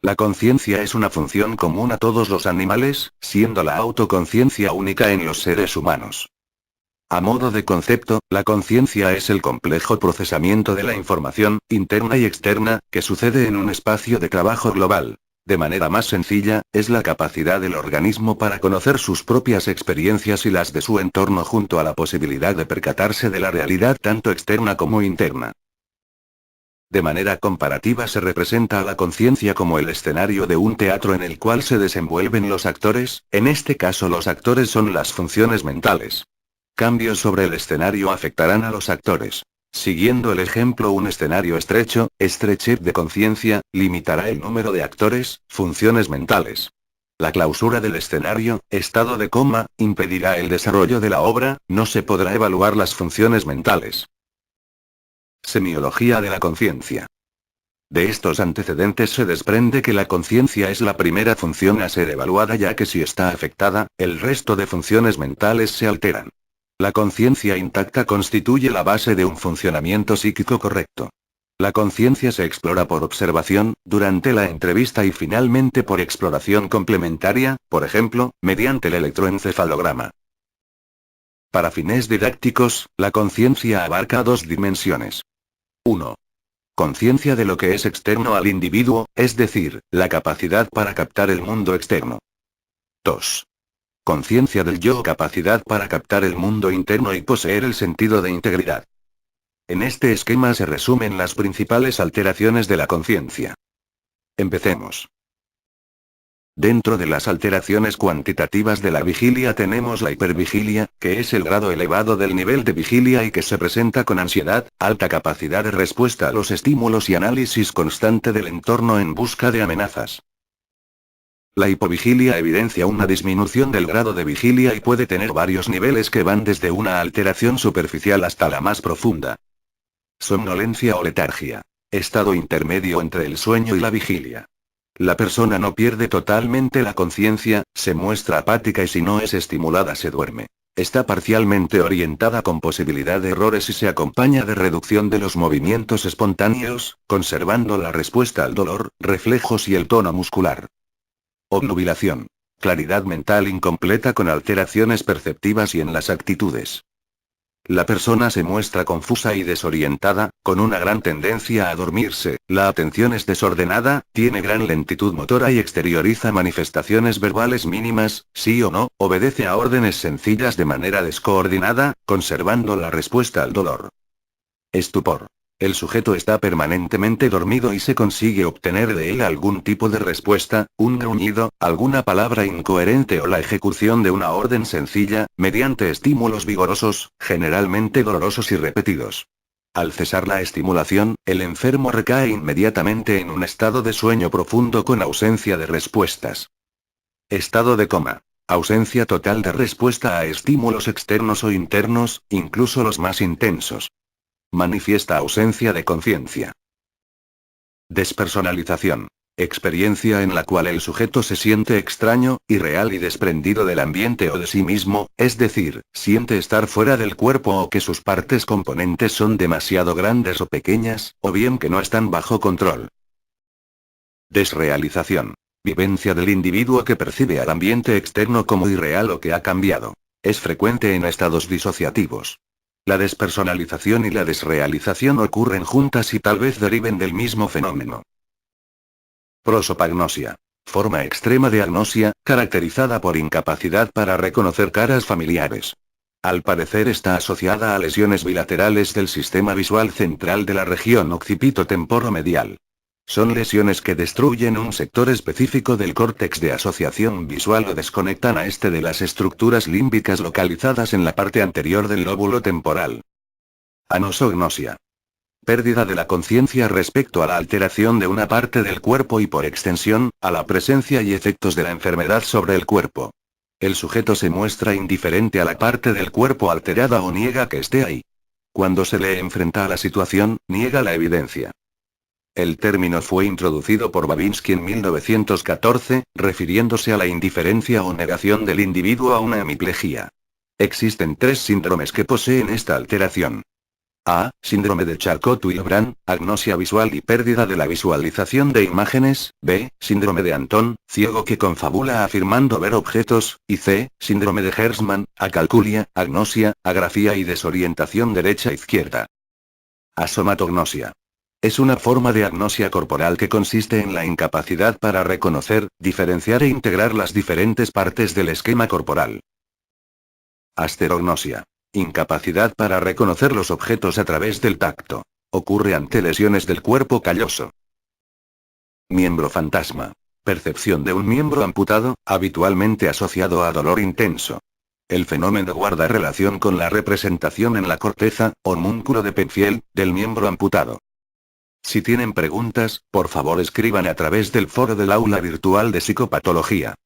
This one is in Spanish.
La conciencia es una función común a todos los animales, siendo la autoconciencia única en los seres humanos. A modo de concepto, la conciencia es el complejo procesamiento de la información, interna y externa, que sucede en un espacio de trabajo global. De manera más sencilla, es la capacidad del organismo para conocer sus propias experiencias y las de su entorno junto a la posibilidad de percatarse de la realidad tanto externa como interna. De manera comparativa se representa a la conciencia como el escenario de un teatro en el cual se desenvuelven los actores, en este caso los actores son las funciones mentales. Cambios sobre el escenario afectarán a los actores. Siguiendo el ejemplo, un escenario estrecho, estrechez de conciencia, limitará el número de actores, funciones mentales. La clausura del escenario, estado de coma, impedirá el desarrollo de la obra, no se podrá evaluar las funciones mentales. Semiología de la conciencia. De estos antecedentes se desprende que la conciencia es la primera función a ser evaluada, ya que si está afectada, el resto de funciones mentales se alteran. La conciencia intacta constituye la base de un funcionamiento psíquico correcto. La conciencia se explora por observación, durante la entrevista y finalmente por exploración complementaria, por ejemplo, mediante el electroencefalograma. Para fines didácticos, la conciencia abarca dos dimensiones. 1. Conciencia de lo que es externo al individuo, es decir, la capacidad para captar el mundo externo. 2. Conciencia del yo, capacidad para captar el mundo interno y poseer el sentido de integridad. En este esquema se resumen las principales alteraciones de la conciencia. Empecemos. Dentro de las alteraciones cuantitativas de la vigilia tenemos la hipervigilia, que es el grado elevado del nivel de vigilia y que se presenta con ansiedad, alta capacidad de respuesta a los estímulos y análisis constante del entorno en busca de amenazas. La hipovigilia evidencia una disminución del grado de vigilia y puede tener varios niveles que van desde una alteración superficial hasta la más profunda. Somnolencia o letargia. Estado intermedio entre el sueño y la vigilia. La persona no pierde totalmente la conciencia, se muestra apática y si no es estimulada se duerme. Está parcialmente orientada con posibilidad de errores y se acompaña de reducción de los movimientos espontáneos, conservando la respuesta al dolor, reflejos y el tono muscular. Obnubilación. Claridad mental incompleta con alteraciones perceptivas y en las actitudes. La persona se muestra confusa y desorientada, con una gran tendencia a dormirse, la atención es desordenada, tiene gran lentitud motora y exterioriza manifestaciones verbales mínimas, sí o no, obedece a órdenes sencillas de manera descoordinada, conservando la respuesta al dolor. Estupor. El sujeto está permanentemente dormido y se consigue obtener de él algún tipo de respuesta, un gruñido, alguna palabra incoherente o la ejecución de una orden sencilla, mediante estímulos vigorosos, generalmente dolorosos y repetidos. Al cesar la estimulación, el enfermo recae inmediatamente en un estado de sueño profundo con ausencia de respuestas. Estado de coma. Ausencia total de respuesta a estímulos externos o internos, incluso los más intensos. Manifiesta ausencia de conciencia. Despersonalización. Experiencia en la cual el sujeto se siente extraño, irreal y desprendido del ambiente o de sí mismo, es decir, siente estar fuera del cuerpo o que sus partes componentes son demasiado grandes o pequeñas, o bien que no están bajo control. Desrealización. Vivencia del individuo que percibe al ambiente externo como irreal o que ha cambiado. Es frecuente en estados disociativos. La despersonalización y la desrealización ocurren juntas y tal vez deriven del mismo fenómeno. Prosopagnosia. Forma extrema de agnosia, caracterizada por incapacidad para reconocer caras familiares. Al parecer está asociada a lesiones bilaterales del sistema visual central de la región occipito-temporomedial. Son lesiones que destruyen un sector específico del córtex de asociación visual o desconectan a este de las estructuras límbicas localizadas en la parte anterior del lóbulo temporal. Anosognosia. Pérdida de la conciencia respecto a la alteración de una parte del cuerpo y por extensión, a la presencia y efectos de la enfermedad sobre el cuerpo. El sujeto se muestra indiferente a la parte del cuerpo alterada o niega que esté ahí. Cuando se le enfrenta a la situación, niega la evidencia. El término fue introducido por Babinski en 1914, refiriéndose a la indiferencia o negación del individuo a una hemiplegia. Existen 3 síndromes que poseen esta alteración. A. Síndrome de Charcot-Willebrand, agnosia visual y pérdida de la visualización de imágenes. B. Síndrome de Anton, ciego que confabula afirmando ver objetos. Y C. Síndrome de Hertzmann, acalculia, agnosia, agrafía y desorientación derecha-izquierda. Asomatognosia. Es una forma de agnosia corporal que consiste en la incapacidad para reconocer, diferenciar e integrar las diferentes partes del esquema corporal. Asterognosia. Incapacidad para reconocer los objetos a través del tacto. Ocurre ante lesiones del cuerpo calloso. Miembro fantasma. Percepción de un miembro amputado, habitualmente asociado a dolor intenso. El fenómeno guarda relación con la representación en la corteza, homúnculo de Penfield, del miembro amputado. Si tienen preguntas, por favor escriban a través del foro del aula virtual de psicopatología.